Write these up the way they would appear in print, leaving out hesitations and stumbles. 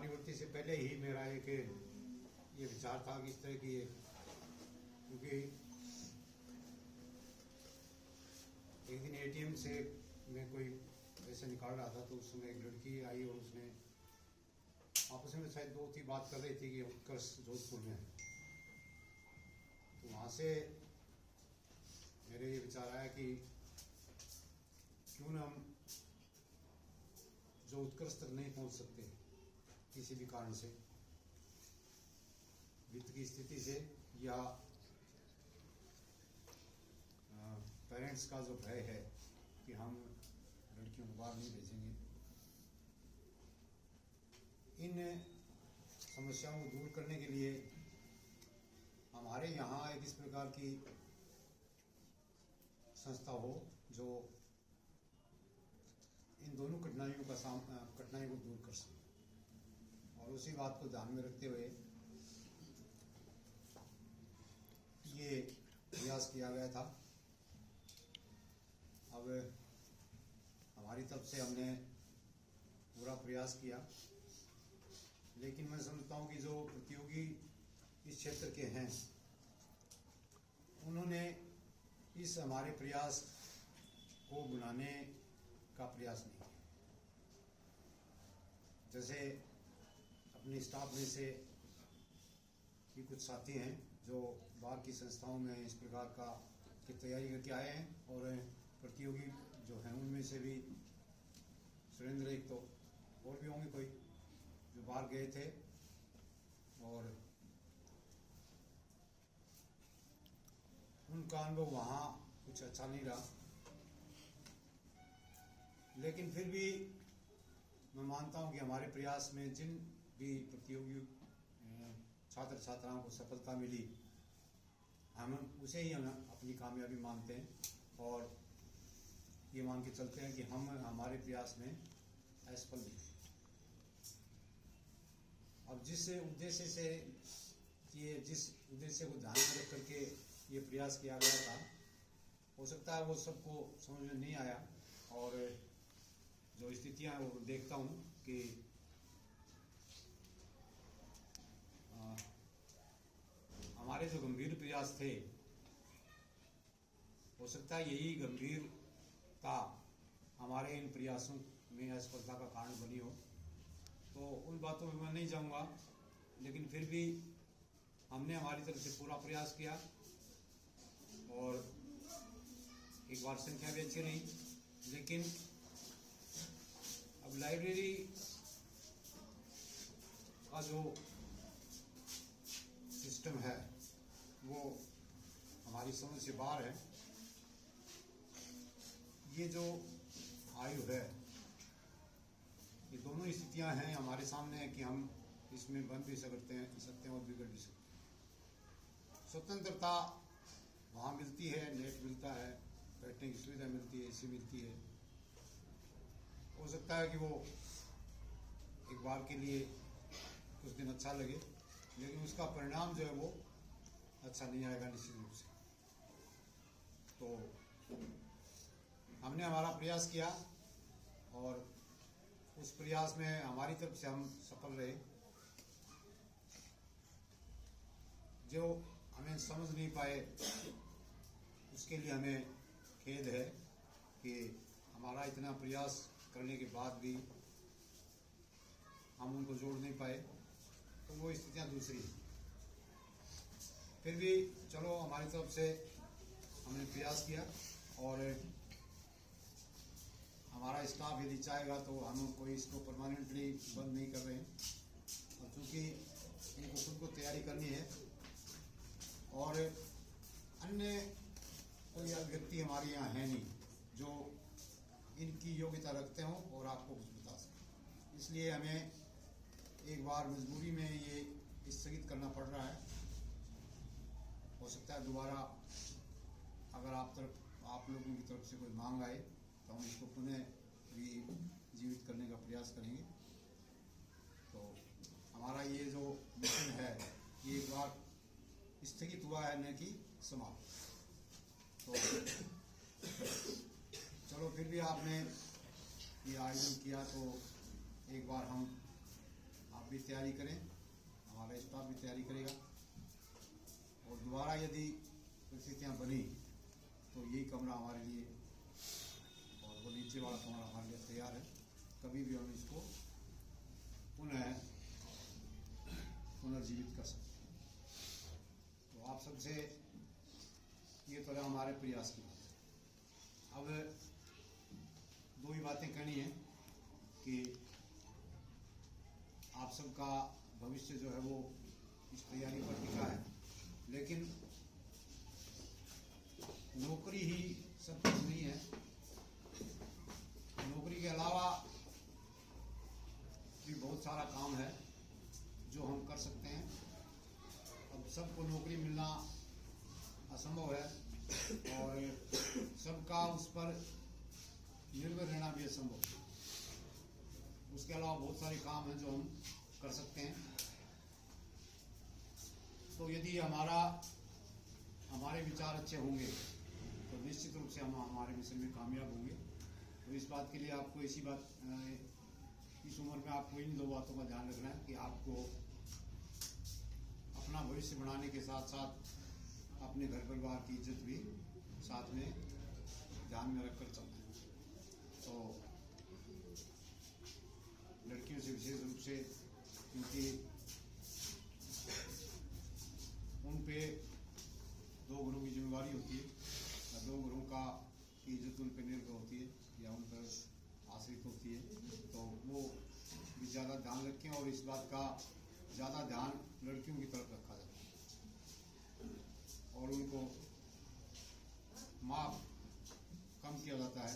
निवृत्ति से पहले ही मेरा एक ये विचार था कि इस तरह की, क्योंकि एक दिन एटीएम से मैं कोई पैसे निकाल रहा था तो उस समय एक लड़की आई और उसने आपस में शायद दो थी बात कर रही थी कि उत्कर्ष जोधपुर में है। तो वहाँ से मेरे ये विचार आया कि क्यों ना हम जो उत्कर्ष तक नहीं पहुँच सकते किसी भी कारण से, वित्त की स्थिति से या पेरेंट्स का जो भय है कि हम लड़कियों को बाहर नहीं भेजेंगे, इन समस्याओं को दूर करने के लिए हमारे यहाँ एक इस प्रकार की संस्था हो जो इन दोनों कठिनाइयों को दूर कर सके। और उसी बात को ध्यान में रखते हुए ये प्रयास किया गया था। अब हमारी तरफ से हमने पूरा प्रयास किया, लेकिन मैं समझता हूँ कि जो प्रतियोगी इस क्षेत्र के हैं उन्होंने इस हमारे प्रयास को बुलाने का प्रयास नहीं किया। जैसे अपने स्टाफ में से भी कुछ साथी हैं जो बाहर की संस्थाओं में इस प्रकार का की तैयारी करके आए हैं, और प्रतियोगी जो हैं उनमें से भी सुरेंद्र एक तो और भी होंगे कोई जो बाहर गए थे, और उनका अनुभव वहाँ कुछ अच्छा नहीं रहा। लेकिन फिर भी मैं मानता हूँ कि हमारे प्रयास में जिन भी प्रतियोगी छात्र छात्राओं को सफलता मिली, हम उसे ही हम अपनी कामयाबी मानते हैं और ये मान के चलते हैं कि हम हमारे प्रयास में असफल नहीं। अब जिस उद्देश्य को ध्यान में रख करके ये प्रयास किया गया था, हो सकता है वो सबको समझ में नहीं आया, और जो स्थितियां वो देखता हूँ कि हमारे जो गंभीर प्रयास थे, हो सकता है यही गंभीरता हमारे इन प्रयासों में असफलता का कारण बनी हो। तो उन बातों में मैं नहीं जाऊंगा, लेकिन फिर भी हमने हमारी तरफ से पूरा प्रयास किया, और एक बार संख्या भी अच्छी नहीं, लेकिन अब लाइब्रेरी का जो सिस्टम है वो हमारी समझ से बाहर है। ये जो आयु है, ये दोनों स्थितियां हैं हमारे सामने है कि हम इसमें बन भी सकते हैं और बिगड़ भी सकते हैं। स्वतंत्रता वहाँ मिलती है, नेट मिलता है, बैठने की सुविधा मिलती है, एसी मिलती है। हो सकता है कि वो एक बार के लिए कुछ दिन अच्छा लगे, लेकिन उसका परिणाम जो है वो अच्छा नहीं आएगा निश्चित रूप से। तो हमने हमारा प्रयास किया, और उस प्रयास में हमारी तरफ से हम सफल रहे। जो हमें समझ नहीं पाए उसके लिए हमें खेद है कि हमारा इतना प्रयास करने के बाद भी हम उनको जोड़ नहीं पाए, तो वो स्थितियाँ दूसरी हैं। फिर भी चलो, हमारी तरफ से हमने प्रयास किया, और हमारा स्टाफ यदि चाहेगा तो हम कोई इसको परमानेंटली बंद नहीं कर रहे हैं। और चूँकि इनको खुद को तैयारी करनी है, और अन्य कोई व्यक्ति हमारे यहाँ है नहीं जो इनकी योग्यता रखते हों और आपको कुछ बता सकें, इसलिए हमें एक बार मजबूरी में ये स्थगित करना पड़ रहा है। हो सकता है दोबारा अगर आप लोगों की तरफ से कोई मांग आए तो हम इसको पुनः भी जीवित करने का प्रयास करेंगे। तो हमारा ये जो मिशन है ये एक बार स्थगित हुआ है, न कि समाप्त। तो चलो, फिर भी आपने ये आयोजन किया तो एक बार आप भी भी तैयारी करें, हमारा स्टाफ भी तैयारी करेगा, और दोबारा यदि परिस्थितियाँ बनी तो यही कमरा हमारे लिए और वो नीचे वाला कमरा हमारे लिए तैयार है। कभी भी हम इसको पुनर्जीवित कर सकते हैं। तो आप सबसे ये तो हमारे प्रयास की बात है। अब दो ही बातें कहनी है कि आप सबका भविष्य जो है वो इस तैयारी पर टिका है, लेकिन नौकरी ही सब कुछ नहीं है। नौकरी के अलावा भी बहुत सारा काम है जो हम कर सकते हैं। अब सबको नौकरी मिलना असंभव है और सबका उस पर निर्भर रहना भी असंभव है। उसके अलावा बहुत सारे काम हैं जो हम कर सकते हैं। तो यदि हमारे विचार अच्छे होंगे तो निश्चित रूप से हम हमारे मिशन में कामयाब होंगे। तो इस बात के लिए आपको इस उम्र में आपको इन दो बातों का ध्यान रखना है कि आपको अपना भविष्य बनाने के साथ साथ अपने घर परिवार की इज्जत भी साथ में ध्यान में रखकर चलना है। तो लड़कियों से विशेष रूप से, क्योंकि उन पे दो घरों की जिम्मेवारी होती है, दो घरों का इज्जत उन पर निर्भर होती है या उन पर आश्रित होती है। तो वो भी ज़्यादा ध्यान रखें और इस बात का ज़्यादा ध्यान लड़कियों की तरफ रखा जाता है और उनको माफ कम किया जाता है।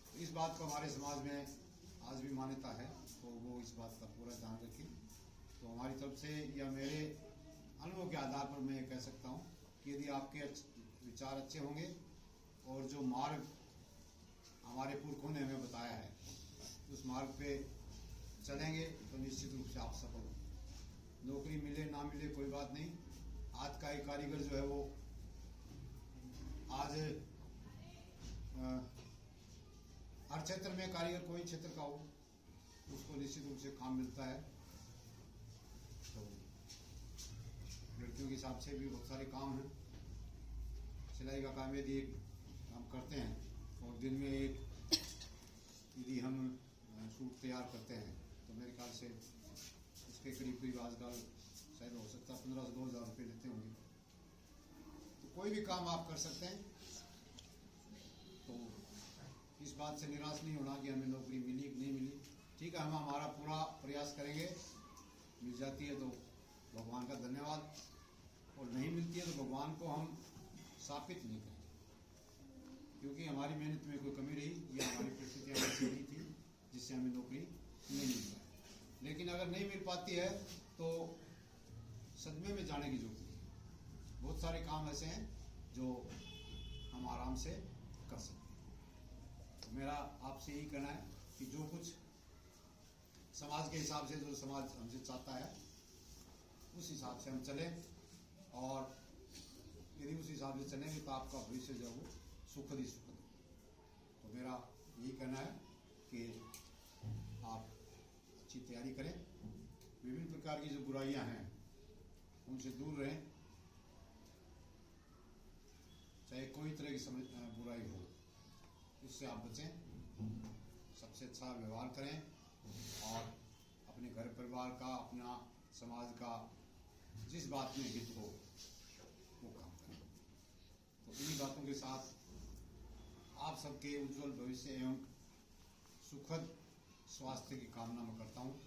तो इस बात को हमारे समाज में आज भी मान्यता है, तो वो इस बात का पूरा ध्यान रखें। तो हमारी तरफ से या मेरे अनुभव के आधार पर मैं ये कह सकता हूँ कि यदि आपके विचार अच्छे होंगे और जो मार्ग हमारे पुरखों ने हमें बताया है उस मार्ग पे चलेंगे तो निश्चित रूप से आप सफल होंगे। नौकरी मिले ना मिले कोई बात नहीं। आज का एक कारीगर जो है वो आज हर क्षेत्र में कारीगर कोई क्षेत्र का हो उसको निश्चित रूप से काम मिलता है। तो लड़कियों के हिसाब से भी बहुत सारे काम हैं। सिलाई का काम यदि हम करते हैं और दिन में एक यदि हम सूट तैयार करते हैं तो मेरे ख्याल से उसके करीब आजकल शायद हो सकता है 1500 से 2000 रुपये लेते होंगे। तो कोई भी काम आप कर सकते हैं। तो इस बात से निराश नहीं होना कि हमें नौकरी मिली कि नहीं मिली। ठीक है, हम हमारा पूरा प्रयास करेंगे। मिल जाती है तो भगवान का धन्यवाद, और नहीं मिलती है तो भगवान को हम साबित नहीं करेंगे, क्योंकि हमारी मेहनत में कोई कमी रही या हमारी परिस्थितियाँ ऐसी नहीं थी जिससे हमें नौकरी नहीं मिल पाई। लेकिन अगर नहीं मिल पाती है तो सदमे में जाने की जरूरत नहीं। बहुत सारे काम ऐसे हैं जो हम आराम से कर सकते हैं। तो मेरा आपसे यही कहना है कि जो कुछ समाज के हिसाब से, जो समाज हमसे चाहता है उस हिसाब से हम चलें, और यदि उस हिसाब से चलेंगे तो आपका भविष्य जो है वो सुखद ही सुखद। तो मेरा यही कहना है कि आप अच्छी तैयारी करें, विभिन्न प्रकार की जो बुराइयां हैं उनसे दूर रहें, चाहे कोई तरह की बुराई हो उससे आप बचें। सबसे अच्छा व्यवहार करें और अपने घर परिवार का, अपना समाज का जिस बात में हित हो वो काम करें। तो इन्हीं बातों के साथ आप सबके उज्जवल भविष्य एवं सुखद स्वास्थ्य की कामना मैं करता हूँ।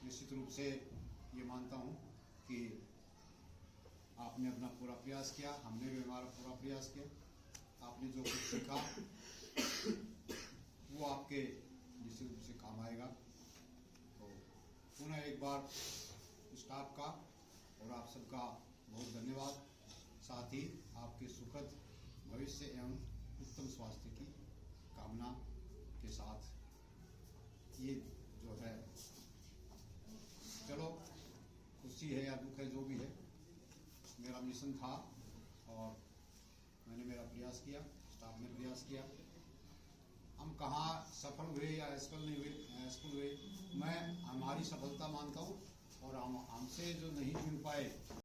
निश्चित रूप से ये मानता हूँ कि आपने अपना पूरा प्रयास किया, हमने भी हमारा पूरा प्रयास किया। आपने जो कुछ सीखा वो आपके निश्चित रूप से काम आएगा। तो पुनः एक बार स्टाफ का और आप सबका बहुत धन्यवाद। साथ ही आपके सुखद भविष्य एवं उत्तम स्वास्थ्य की कामना के साथ ये जो है, चलो खुशी है या दुख है जो भी है, मेरा मिशन था और मैंने मेरा प्रयास किया, स्टाफ ने प्रयास किया। हम कहाँ सफल हुए या असफल हुए मैं हमारी सफलता मानता हूँ। और हमसे जो नहीं जुड़ पाए